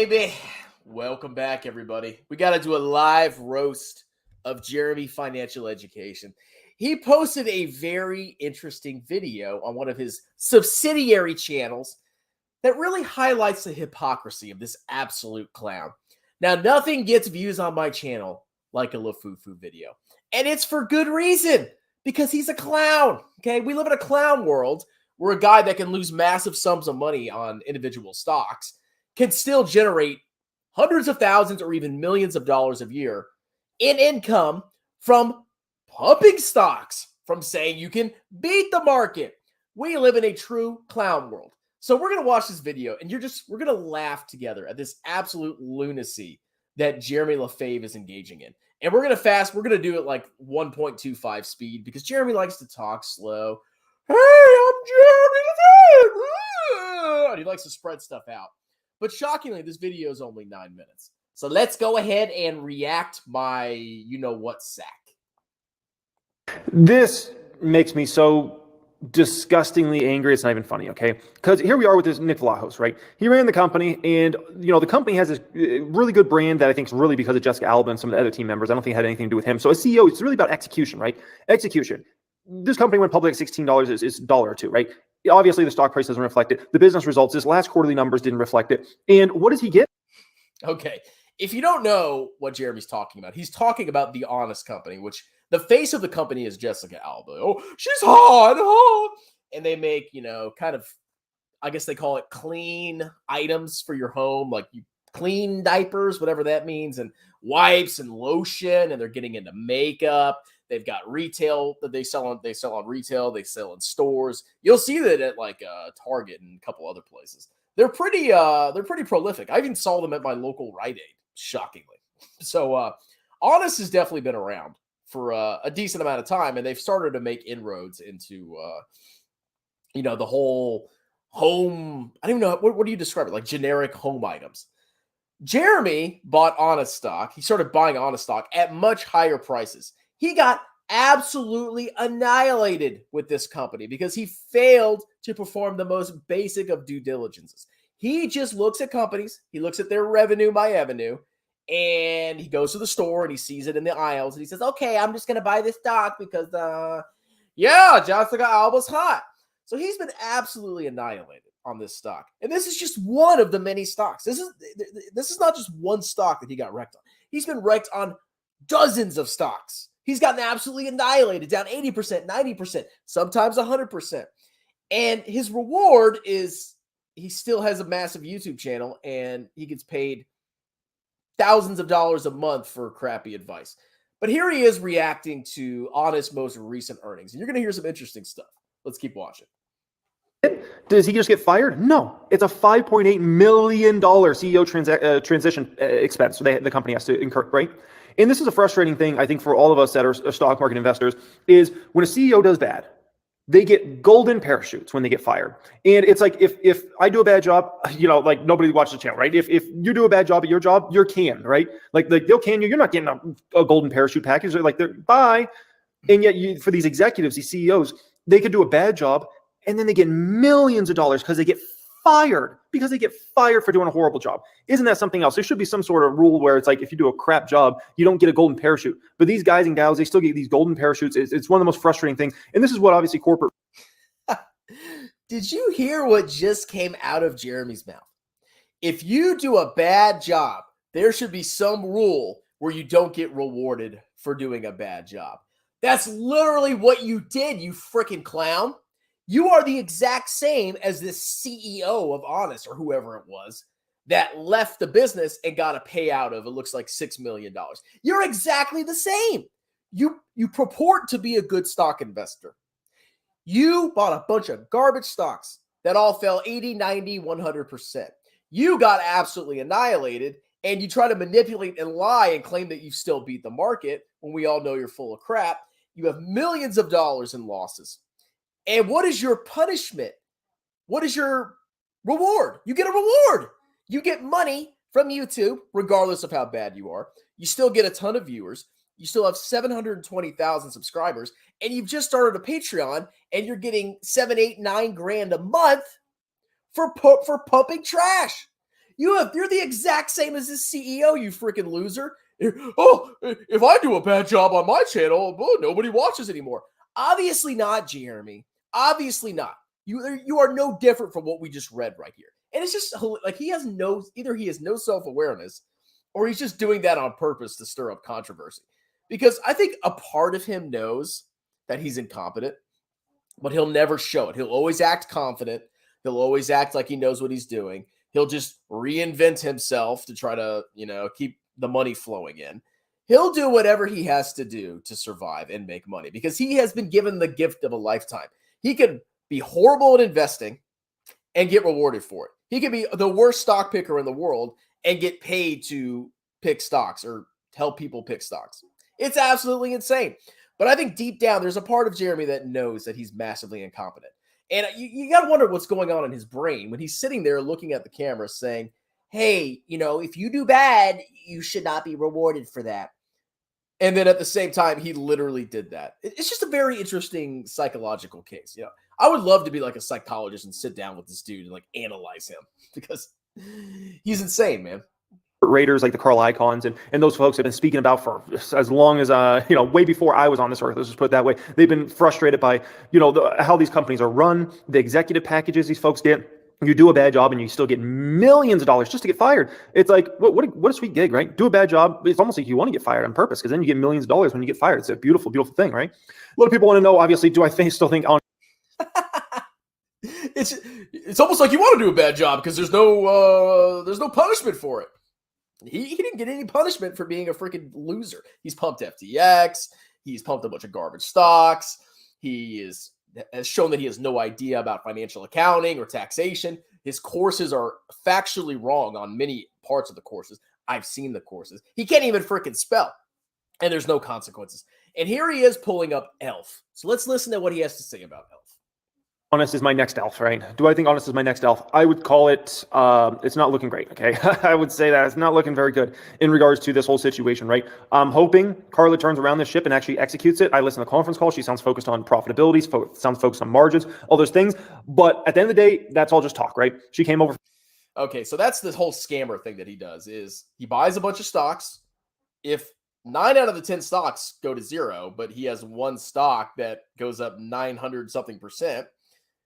baby. Welcome back, everybody. We got to do a live roast of Jeremy Financial Education. He posted a very interesting video on one of his subsidiary channels that really highlights the hypocrisy of this absolute clown. Now, nothing gets views on my channel like a LeFuFu video. And it's for good reason, because he's a clown, okay? We live in a clown world where a guy that can lose massive sums of money on individual stocks can still generate hundreds of thousands or even millions of dollars a year in income from pumping stocks, from saying you can beat the market. We live in a true clown world. So we're going to watch this video and we're going to laugh together at this absolute lunacy that Jeremy Lefebvre is engaging in. And we're going to do it like 1.25 speed because Jeremy likes to talk slow. Hey, I'm Jeremy Lefebvre. And he likes to spread stuff out. But shockingly, this video is only 9 minutes. So let's go ahead and react my you-know-what sack. This makes me so disgustingly angry. It's not even funny, okay? Because here we are with this Nick Vlahos, right? He ran the company, and, the company has this really good brand that I think is really because of Jessica Alba and some of the other team members. I don't think it had anything to do with him. So as CEO, it's really about execution, right? Execution. This company went public at $16 is $1 or $2, right? Obviously, the stock price doesn't reflect it. The business results, his last quarterly numbers didn't reflect it. And what does he get? Okay. If you don't know what Jeremy's talking about, he's talking about The Honest Company, which the face of the company is Jessica Alba. Oh, she's hot. And they make, kind of, I guess they call it clean items for your home, like you clean diapers, whatever that means, and wipes and lotion, and they're getting into makeup. They've got retail that they sell on retail. They sell in stores. You'll see that at like Target and a couple other places. They're pretty prolific. I even saw them at my local Rite Aid, shockingly. So Honest has definitely been around for a decent amount of time, and they've started to make inroads into the whole home. I don't even know what do you describe it, like generic home items. Jeremy bought Honest stock. He started buying Honest stock at much higher prices. He got absolutely annihilated with this company because he failed to perform the most basic of due diligences. He just looks at companies, he looks at their revenue by avenue, and he goes to the store and he sees it in the aisles and he says, okay, I'm just going to buy this stock because, Jessica Alba's hot. So he's been absolutely annihilated on this stock. And this is just one of the many stocks. This is not just one stock that he got wrecked on. He's been wrecked on dozens of stocks. He's gotten absolutely annihilated, down 80%, 90%, sometimes 100%. And his reward is he still has a massive YouTube channel and he gets paid thousands of dollars a month for crappy advice. But here he is reacting to Honest's most recent earnings. And you're going to hear some interesting stuff. Let's keep watching. Does he just get fired? No. It's a $5.8 million CEO transition expense the company has to incur, right? And this is a frustrating thing, I think, for all of us that are stock market investors, is when a CEO does bad, they get golden parachutes when they get fired. And it's like, if I do a bad job, like nobody watches the channel, right? If you do a bad job at your job, you're canned, right? Like they'll can you. You're not getting a golden parachute package. They're like, bye. And yet for these executives, these CEOs, they could do a bad job and then they get millions of dollars because they get fired for doing a horrible job. Isn't that something else? There should be some sort of rule where it's like, if you do a crap job, you don't get a golden parachute. But these guys and gals, they still get these golden parachutes. It's one of the most frustrating things. And this is what obviously corporate. Did you hear what just came out of Jeremy's mouth? If you do a bad job, there should be some rule where you don't get rewarded for doing a bad job. That's literally what you did, you freaking clown. You are the exact same as this CEO of Honest or whoever it was that left the business and got a payout of, it looks like $6 million. You're exactly the same. You purport to be a good stock investor. You bought a bunch of garbage stocks that all fell 80, 90, 100%. You got absolutely annihilated, and you try to manipulate and lie and claim that you still beat the market when we all know you're full of crap. You have millions of dollars in losses. And what is your punishment? What is your reward? You get a reward. You get money from YouTube, regardless of how bad you are. You still get a ton of viewers. You still have 720,000 subscribers. And you've just started a Patreon, and you're getting $7, $8, $9 grand a month for pumping trash. You're the exact same as this CEO, you freaking loser. Oh, if I do a bad job on my channel, nobody watches anymore. Obviously not, Jeremy. Obviously not. You are no different from what we just read right here. And it's just like he has no self-awareness, or he's just doing that on purpose to stir up controversy. Because I think a part of him knows that he's incompetent, but he'll never show it. He'll always act confident. He'll always act like he knows what he's doing. He'll just reinvent himself to try to, keep the money flowing in. He'll do whatever he has to do to survive and make money because he has been given the gift of a lifetime. He could be horrible at investing and get rewarded for it. He could be the worst stock picker in the world and get paid to pick stocks or help people pick stocks. It's absolutely insane. But I think deep down, there's a part of Jeremy that knows that he's massively incompetent. And you got to wonder what's going on in his brain when he's sitting there looking at the camera saying, hey, if you do bad, you should not be rewarded for that. And then at the same time, he literally did that. It's just a very interesting psychological case. I would love to be like a psychologist and sit down with this dude and like analyze him because he's insane, man. Raiders like the Carl Icahns and those folks have been speaking about for as long as way before I was on this earth. Let's just put it that way. They've been frustrated by how these companies are run, the executive packages these folks get. You do a bad job and you still get millions of dollars just to get fired. It's like what a sweet gig, right? Do a bad job. It's almost like you want to get fired on purpose because then you get millions of dollars when you get fired. It's a beautiful, beautiful thing, right? A lot of people want to know, obviously, do I still think on? It's almost like you want to do a bad job because there's no punishment for it. He didn't get any punishment for being a freaking loser. He's pumped FTX. He's pumped a bunch of garbage stocks. He has shown that he has no idea about financial accounting or taxation. His courses are factually wrong on many parts of the courses. I've seen the courses. He can't even freaking spell. And there's no consequences. And here he is pulling up ELF. So let's listen to what he has to say about ELF. Honest is my next elf, right? Do I think Honest is my next elf? I would call it, it's not looking great, okay? I would say that it's not looking very good in regards to this whole situation, right? I'm hoping Carla turns around this ship and actually executes it. I listened to the conference call. She sounds focused on profitability, sounds focused on margins, all those things. But at the end of the day, that's all just talk, right? She came over. Okay, so that's the whole scammer thing that he does is he buys a bunch of stocks. If 9 out of the 10 stocks go to zero, but he has one stock that goes up 900 something %,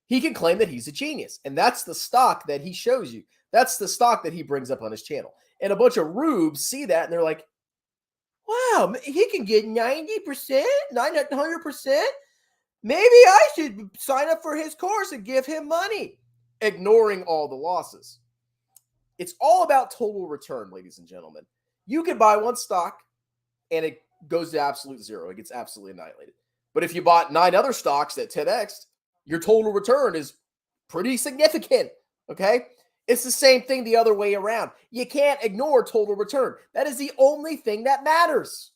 he can claim that he's a genius. And that's the stock that he shows you. That's the stock that he brings up on his channel. And a bunch of rubes see that and they're like, wow, he can get 90%, 900%. Maybe I should sign up for his course and give him money, ignoring all the losses. It's all about total return, ladies and gentlemen. You can buy one stock and it goes to absolute zero. It gets absolutely annihilated. But if you bought 9 other stocks at 10x, your total return is pretty significant, okay? It's the same thing the other way around. You can't ignore total return. That is the only thing that matters.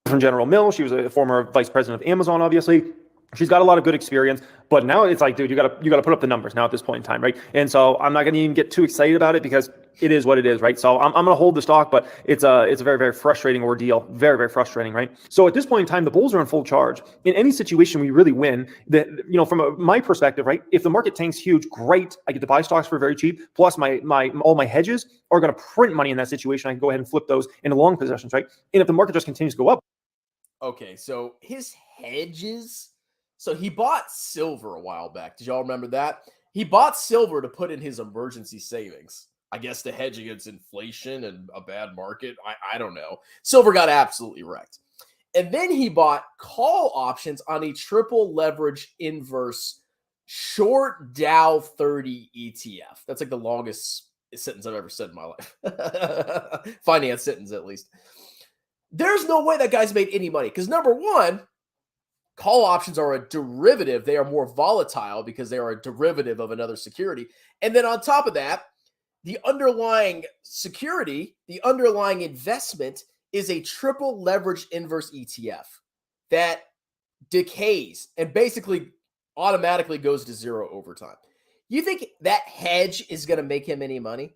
From General Mills, she was a former vice president of Amazon, obviously. She's got a lot of good experience, but now it's like, dude, you gotta put up the numbers now at this point in time, right? And so I'm not gonna even get too excited about it because it is what it is, right? So I'm gonna hold the stock, but it's a very, very frustrating ordeal, very, very frustrating, right? So at this point in time, the bulls are in full charge. In any situation we really win, that from my perspective, right? If the market tanks huge, great, I get to buy stocks for very cheap. Plus all my hedges are gonna print money in that situation. I can go ahead and flip those into long positions, right? And if the market just continues to go up. Okay, so his hedges. So he bought silver a while back. Did y'all remember that? He bought silver to put in his emergency savings. I guess to hedge against inflation and a bad market. I don't know. Silver got absolutely wrecked. And then he bought call options on a triple leverage inverse short Dow 30 ETF. That's like the longest sentence I've ever said in my life. Finance sentence, at least. There's no way that guy's made any money. Because number one, call options are a derivative. They are more volatile because they are a derivative of another security. And then on top of that, the underlying security, the underlying investment is a triple leverage inverse ETF that decays and basically automatically goes to zero over time. You think that hedge is going to make him any money?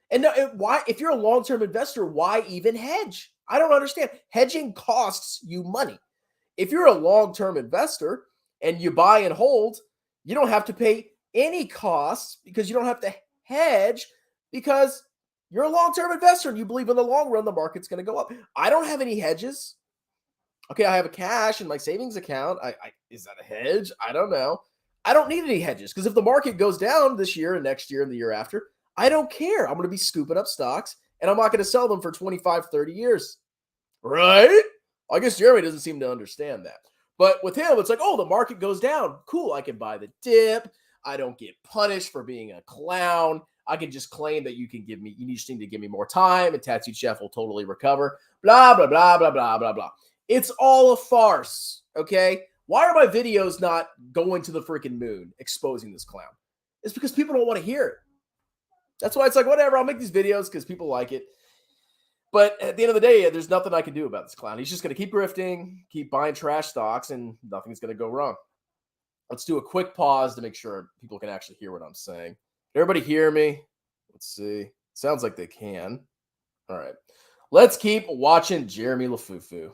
And why, if you're a long-term investor, why even hedge? I don't understand. Hedging costs you money. If you're a long-term investor and you buy and hold, you don't have to pay any costs because you don't have to hedge because You're a long-term investor and you believe in the long run the market's going to go up. I don't have any hedges. Okay, I have a cash in my savings account. Is that a hedge? I don't know. I don't need any hedges because if the market goes down this year and next year and the year after, I don't care. I'm going to be scooping up stocks and I'm not going to sell them for 25, 30 years. Right? I guess Jeremy doesn't seem to understand that. But with him, it's like, oh, the market goes down. Cool, I can buy the dip. I don't get punished for being a clown. I can just claim that you just need to give me more time and Tattooed Chef will totally recover. Blah, blah, blah, blah, blah, blah, blah. It's all a farce, okay? Why are my videos not going to the freaking moon exposing this clown? It's because people don't want to hear it. That's why it's like, whatever, I'll make these videos because people like it. But at the end of the day, there's nothing I can do about this clown. He's just going to keep grifting, keep buying trash stocks, and nothing's going to go wrong. Let's do a quick pause to make sure people can actually hear what I'm saying. Everybody hear me? Let's see. Sounds like they can. All right. Let's keep watching Jeremy LeFuFu.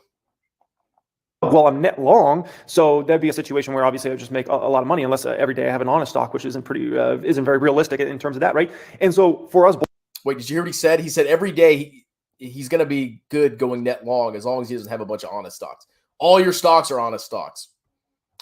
Well, I'm net long, so that'd be a situation where obviously I would just make a lot of money unless every day I have an honest stock, which isn't very realistic in terms of that, right? And so for us, wait, did you hear what he said? He said every day he's going to be good going net long as long as he doesn't have a bunch of honest stocks. All your stocks are honest stocks,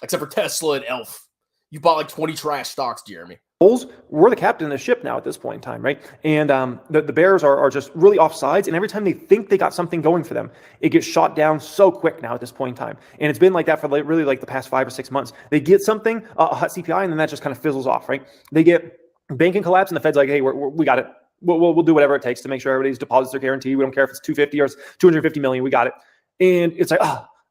except for Tesla and Elf. You bought like 20 trash stocks, Jeremy. Bulls, we're the captain of the ship now at this point in time, right? And the Bears are just really off sides, and every time they think they got something going for them, it gets shot down so quick now at this point in time. And it's been like that for really like the past 5 or 6 months. They get something, a hot CPI, and then that just kind of fizzles off, right? They get banking collapse, and the Fed's like, hey, we got it. We'll do whatever it takes to make sure everybody's deposits are guaranteed. We don't care if it's 250 or it's 250 million. We got it. And it's like,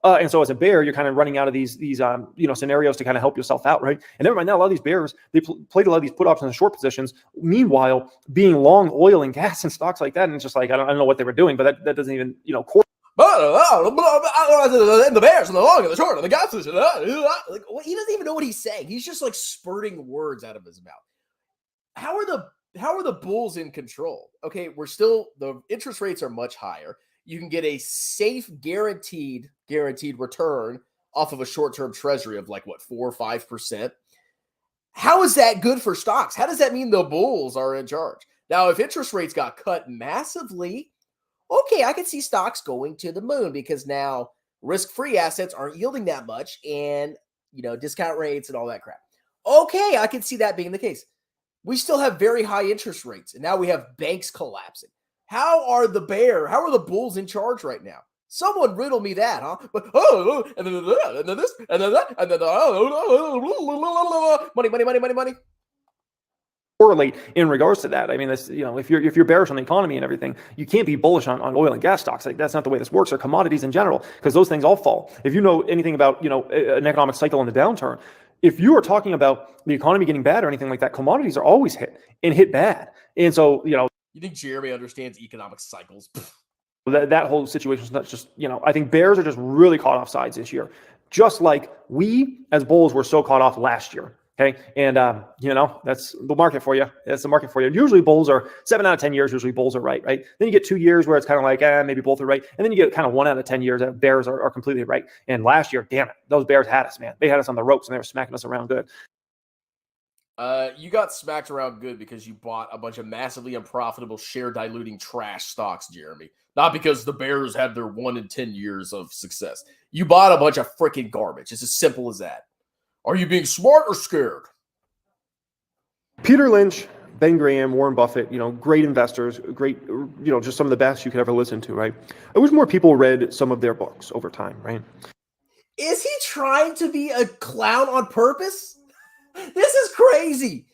and so as a bear, you're kind of running out of these scenarios to kind of help yourself out, right? And never mind that, a lot of these bears, they played a lot of these put options and short positions. Meanwhile, being long oil and gas and stocks like that, and it's just like I don't know what they were doing, but that doesn't even core. And the bears and the long and the short and the gas position. Like, he doesn't even know what he's saying. He's just like spurting words out of his mouth. How are the bulls in control? Okay, the interest rates are much higher. You can get a safe, guaranteed return off of a short-term treasury of like, 4 or 5%. How is that good for stocks? How does that mean the bulls are in charge? Now, if interest rates got cut massively, okay, I could see stocks going to the moon because now risk-free assets aren't yielding that much and, discount rates and all that crap. Okay, I can see that being the case. We still have very high interest rates, and now we have banks collapsing. How are the bulls in charge right now? Someone riddle me that, huh? But and then this, and then that, and then money. Correlate in regards to that. I mean, this, if you're bearish on the economy and everything, you can't be bullish on oil and gas stocks. Like that's not the way this works, or commodities in general, because those things all fall. If you know anything about an economic cycle in the downturn, if you are talking about the economy getting bad or anything like that, commodities are always hit bad. And so you think Jeremy understands economic cycles? That whole situation is not just, I think bears are just really caught off sides this year, just like we as bulls were so caught off last year. Okay. And, that's the market for you. That's the market for you. Usually bulls are 7 out of 10 years. Usually bulls are right. Then you get 2 years where it's kind of like, maybe both are right. And then you get kind of 1 out of 10 years that bears are completely right. And last year, damn it, those bears had us, man. They had us on the ropes and they were smacking us around good. You got smacked around good because you bought a bunch of massively unprofitable share diluting trash stocks, Jeremy. Not because the Bears had their 1 in 10 years of success. You bought a bunch of freaking garbage. It's as simple as that. Are you being smart or scared? Peter Lynch, Ben Graham, Warren Buffett, great investors, great, just some of the best you could ever listen to, right? I wish more people read some of their books over time, right? Is he trying to be a clown on purpose? This is crazy.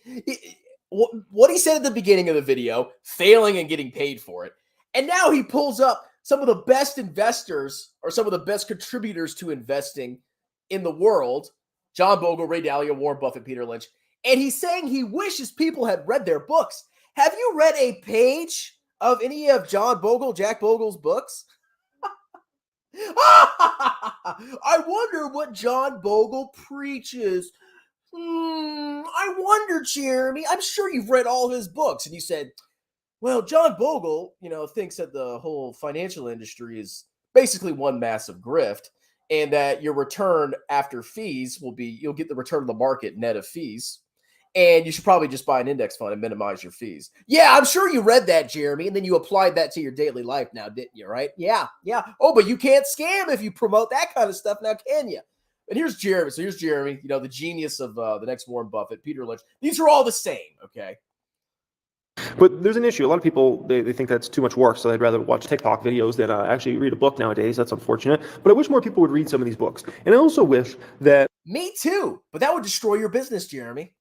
What he said at the beginning of the video, failing and getting paid for it. And now he pulls up some of the best investors or some of the best contributors to investing in the world. John Bogle, Ray Dalio, Warren Buffett, Peter Lynch. And he's saying he wishes people had read their books. Have you read a page of any of Jack Bogle's books? I wonder what John Bogle preaches. I wonder, Jeremy. I'm sure you've read all his books. And you said, well, John Bogle, thinks that the whole financial industry is basically one massive grift and that your return after fees will be, you'll get the return of the market net of fees. And you should probably just buy an index fund and minimize your fees. Yeah, I'm sure you read that, Jeremy, and then you applied that to your daily life now, didn't you, right? Yeah. Oh, but you can't scam if you promote that kind of stuff now, can you? And here's Jeremy. So here's Jeremy, the genius of the next Warren Buffett, Peter Lynch. These are all the same, okay? But there's an issue. A lot of people, they think that's too much work, so they'd rather watch TikTok videos than actually read a book nowadays. That's unfortunate. But I wish more people would read some of these books. And I also wish that... Me too. But that would destroy your business, Jeremy.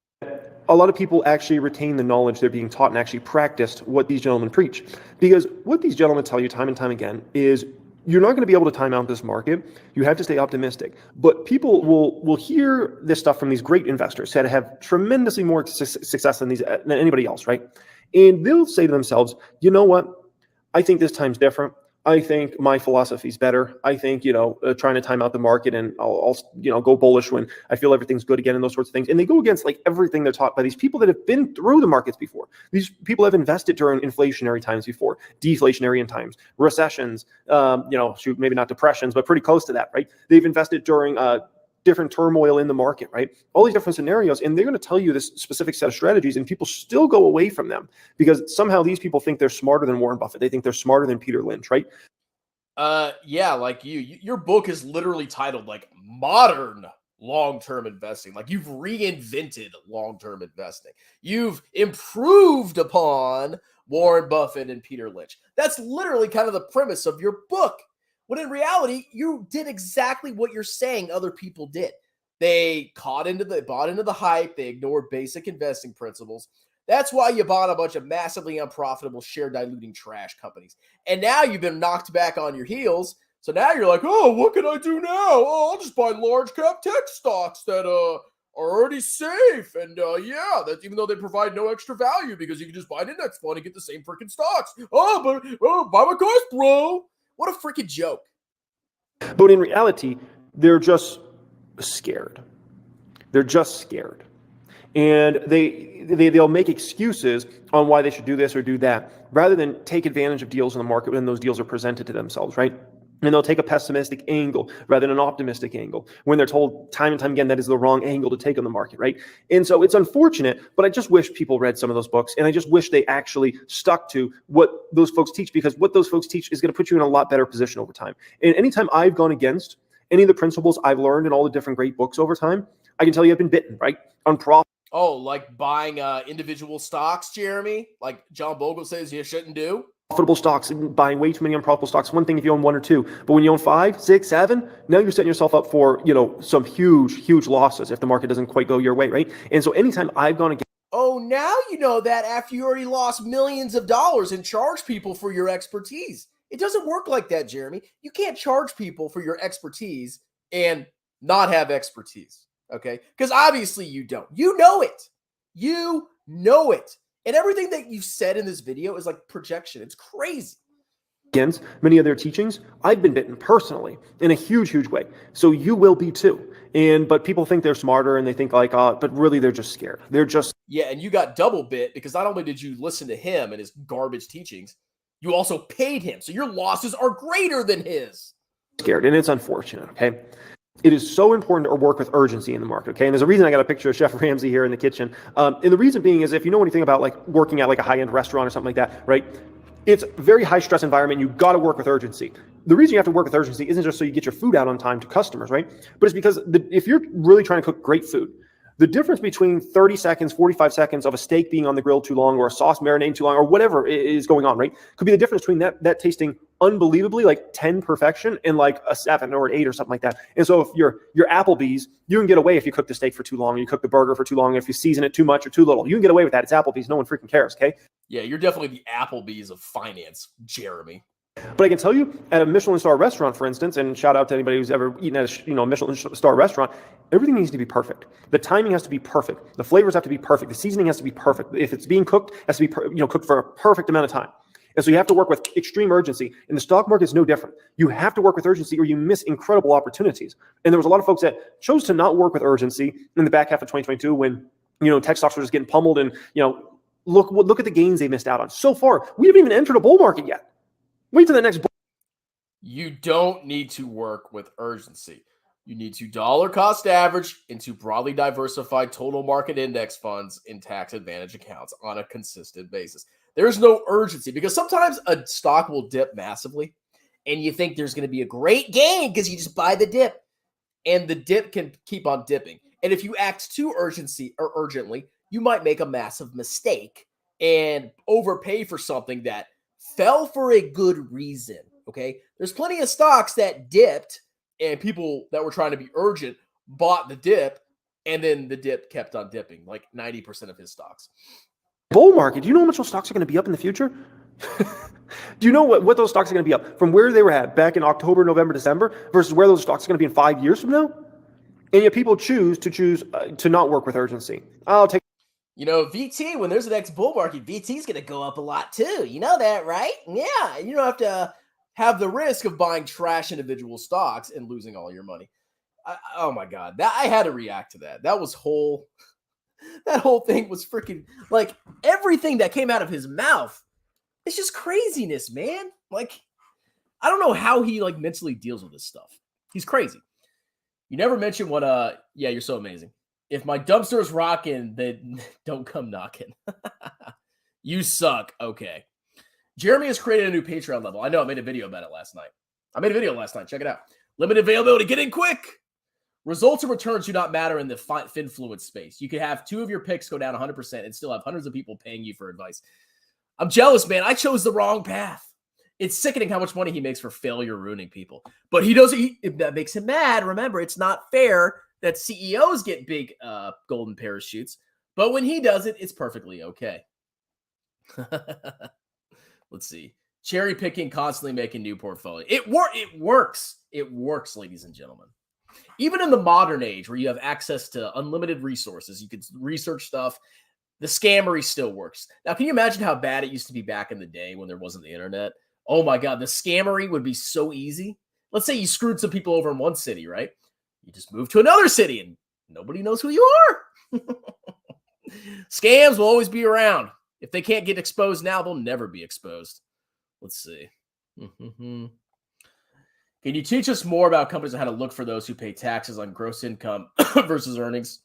A lot of people actually retain the knowledge they're being taught and actually practiced what these gentlemen preach. Because what these gentlemen tell you time and time again is you're not going to be able to time out this market. You have to stay optimistic. But people will hear this stuff from these great investors that have tremendously more success than anybody else, right? And they'll say to themselves, you know what? I think this time's different. I think my philosophy's better. I think, trying to time out the market and I'll go bullish when I feel everything's good again and those sorts of things. And they go against like everything they're taught by these people that have been through the markets before. These people have invested during inflationary times before, deflationary in times, recessions, maybe not depressions, but pretty close to that, right? They've invested during different turmoil in the market, right? All these different scenarios, and they're going to tell you this specific set of strategies, and people still go away from them because somehow these people think they're smarter than Warren Buffett. They think they're smarter than Peter Lynch, right? Yeah, like your book is literally titled like Modern Long-Term Investing. Like you've reinvented long-term investing. You've improved upon Warren Buffett and Peter Lynch. That's literally kind of the premise of your book. When in reality, you did exactly what you're saying other people did. They bought into the hype. They ignored basic investing principles. That's why you bought a bunch of massively unprofitable share diluting trash companies. And now you've been knocked back on your heels. So now you're like, oh, what can I do now? Oh, I'll just buy large cap tech stocks that are already safe. And that's even though they provide no extra value because you can just buy an index fund and get the same freaking stocks. Buy my cars, bro. What a freaking joke. But in reality, they're just scared. They're just scared. And they'll make excuses on why they should do this or do that, rather than take advantage of deals in the market when those deals are presented to themselves, right? And they'll take a pessimistic angle rather than an optimistic angle when they're told time and time again that is the wrong angle to take on the market, right? And so it's unfortunate, but I just wish people read some of those books, and I just wish they actually stuck to what those folks teach, because what those folks teach is going to put you in a lot better position over time. And anytime I've gone against any of the principles I've learned in all the different great books over time, I can tell you I've been bitten, right? On profit. Oh, like buying individual stocks, Jeremy? Like John Bogle says you shouldn't do? Profitable stocks and buying way too many unprofitable stocks. One thing if you own one or two, but when you own 5, 6, 7, now you're setting yourself up for, some huge losses if the market doesn't quite go your way, right? And so anytime I've gone against... Oh, now you know that after you already lost millions of dollars and charge people for your expertise. It doesn't work like that, Jeremy. You can't charge people for your expertise and not have expertise, okay? Because obviously you don't. You know it. You know it. And everything that you've said in this video is like projection. It's crazy. Against many of their teachings, I've been bitten personally in a huge way. So you will be too. But people think they're smarter and they think like, but really they're just scared. They're just... Yeah, and you got double bit because not only did you listen to him and his garbage teachings, you also paid him. So your losses are greater than his. Scared. And it's unfortunate, okay? It is so important to work with urgency in the market, okay? And there's a reason I got a picture of Chef Ramsay here in the kitchen. And the reason being is if you know anything about like working at like a high-end restaurant or something like that, right? It's a very high stress environment. You've got to work with urgency. The reason you have to work with urgency isn't just so you get your food out on time to customers, right? But it's because if you're really trying to cook great food, the difference between 30 seconds, 45 seconds of a steak being on the grill too long or a sauce marinating too long or whatever is going on, right? Could be the difference between that tasting unbelievably like 10 perfection and like a 7 or an 8 or something like that. And so if you're Applebee's, you can get away if you cook the steak for too long, or you cook the burger for too long, if you season it too much or too little. You can get away with that. It's Applebee's. No one freaking cares, okay? Yeah, you're definitely the Applebee's of finance, Jeremy. But I can tell you, at a Michelin star restaurant, for instance, and shout out to anybody who's ever eaten at a Michelin star restaurant, everything needs to be perfect. The timing has to be perfect. The flavors have to be perfect. The seasoning has to be perfect. If it's being cooked, it has to be cooked for a perfect amount of time. And so you have to work with extreme urgency. And the stock market is no different. You have to work with urgency or you miss incredible opportunities. And there was a lot of folks that chose to not work with urgency in the back half of 2022 when tech stocks were just getting pummeled. And look at the gains they missed out on. So far, we haven't even entered a bull market yet. Wait till the next bull. You don't need to work with urgency. You need to dollar cost average into broadly diversified total market index funds in tax advantage accounts on a consistent basis. There's no urgency because sometimes a stock will dip massively and you think there's going to be a great gain because you just buy the dip and the dip can keep on dipping. And if you act too urgently, you might make a massive mistake and overpay for something that fell for a good reason. Okay. There's plenty of stocks that dipped and people that were trying to be urgent bought the dip and then the dip kept on dipping, like 90% of his stocks. Bull market. Do you know how much those stocks are going to be up in the future? Do you know what those stocks are going to be up from where they were at back in October, November, December versus where those stocks are going to be in 5 years from now? And yet people choose to not work with urgency. I'll take. You know, VT, when there's an next bull market, VT's going to go up a lot too. You know that, right? Yeah. You don't have to have the risk of buying trash individual stocks and losing all your money. Oh my God. I had to react to that. That whole thing was freaking like everything that came out of his mouth. It's just craziness, man. Like, I don't know how he like mentally deals with this stuff. He's crazy. You never mention what, yeah, you're so amazing. If my dumpster's rocking, then don't come knocking. You suck. Okay. Jeremy has created a new Patreon level. I know I made a video about it last night. Check it out. Limited availability. Get in quick. Results and returns do not matter in the Finfluence space. You could have 2 of your picks go down 100% and still have hundreds of people paying you for advice. I'm jealous, man. I chose the wrong path. It's sickening how much money he makes for failure ruining people. But he doesn't. That makes him mad. Remember, it's not fair that CEOs get big golden parachutes. But when he does it, it's perfectly okay. Let's see. Cherry picking, constantly making new portfolio. It works. It works, ladies and gentlemen. Even in the modern age where you have access to unlimited resources, you can research stuff. The scammery still works. Now, can you imagine how bad it used to be back in the day when there wasn't the internet? Oh my God, the scammery would be so easy. Let's say you screwed some people over in one city, right? You just move to another city and nobody knows who you are. Scams will always be around. If they can't get exposed now, they'll never be exposed. Let's see. Can you teach us more about companies and how to look for those who pay taxes on gross income versus earnings?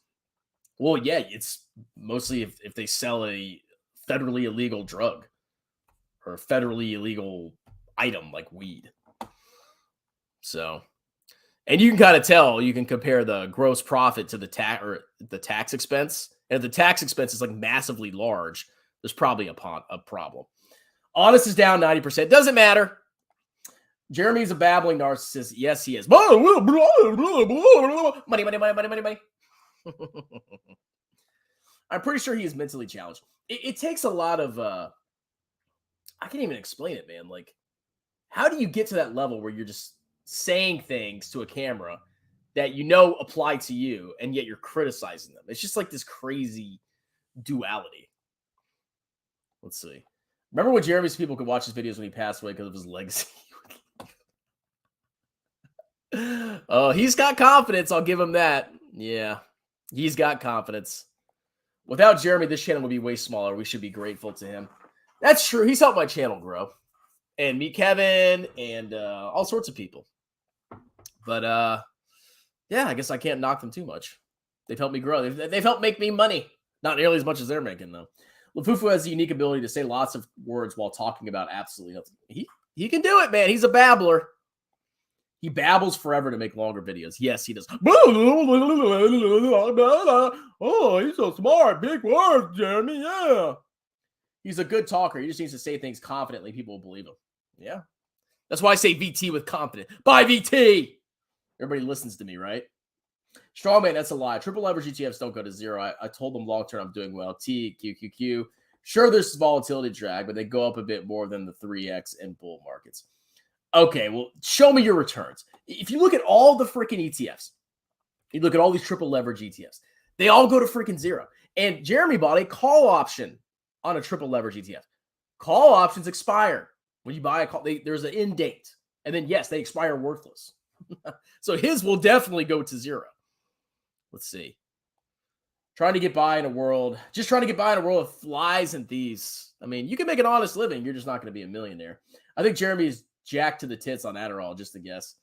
Well, yeah, it's mostly if they sell a federally illegal drug or a federally illegal item like weed. So, and you can kind of tell, you can compare the gross profit to the tax expense. And if the tax expense is like massively large, there's probably a problem. Honest is down 90%. Doesn't matter. Jeremy's a babbling narcissist. Yes, he is. Money. I'm pretty sure he is mentally challenged. It takes a lot of, I can't even explain it, man. Like, how do you get to that level where you're just saying things to a camera that you know apply to you, and yet you're criticizing them? It's just like this crazy duality. Let's see. Remember when Jeremy's people could watch his videos when he passed away because of his legacy? Oh, he's got confidence. I'll give him that. Yeah, he's got confidence. Without Jeremy, this channel would be way smaller. We should be grateful to him. That's true. He's helped my channel grow. And meet Kevin and all sorts of people. But, yeah, I guess I can't knock them too much. They've helped me grow. They've helped make me money. Not nearly as much as they're making, though. LeFuFu has the unique ability to say lots of words while talking about absolutely nothing. He can do it, man. He's a babbler. He babbles forever to make longer videos. Yes, he does. Oh, he's so smart. Big words, Jeremy. Yeah. He's a good talker. He just needs to say things confidently. People will believe him. Yeah. That's why I say VT with confidence. Buy VT. Everybody listens to me, right? Strongman, that's a lie. Triple leverage ETFs don't go to zero. I told them long term I'm doing well. TQQQ. Sure, there's volatility drag, but they go up a bit more than the 3X in bull markets. Okay, well, show me your returns. If you look at all the freaking ETFs, you look at all these triple leverage ETFs, they all go to freaking zero. And Jeremy bought a call option on a triple leverage ETF. Call options expire. When you buy a call, there's an end date. And then, yes, they expire worthless. So his will definitely go to zero. Let's see. Trying to get by in a world of flies and thieves. I mean, you can make an honest living. You're just not going to be a millionaire. I think Jeremy is jacked to the tits on Adderall, just a guess.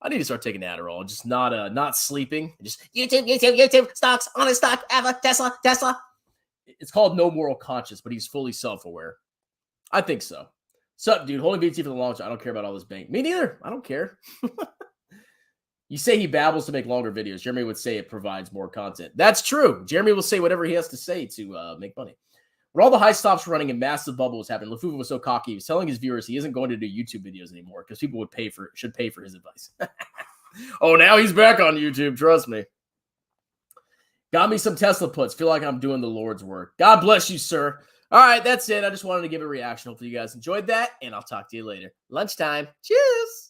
I need to start taking Adderall and just not sleeping. Just YouTube, stocks, honest stock, Ava, Tesla. It's called no moral conscience, but he's fully self-aware. I think so. Sup, dude? Holding VT for the launch. I don't care about all this bank. Me neither. I don't care. You say he babbles to make longer videos. Jeremy would say it provides more content. That's true. Jeremy will say whatever he has to say to make money. When all the high stops running and massive bubbles happened, LeFuFu was so cocky. He was telling his viewers he isn't going to do YouTube videos anymore because people should pay for his advice. Oh, now he's back on YouTube. Trust me. Got me some Tesla puts. Feel like I'm doing the Lord's work. God bless you, sir. All right, that's it. I just wanted to give a reaction. Hopefully you guys enjoyed that, and I'll talk to you later. Lunchtime. Cheers.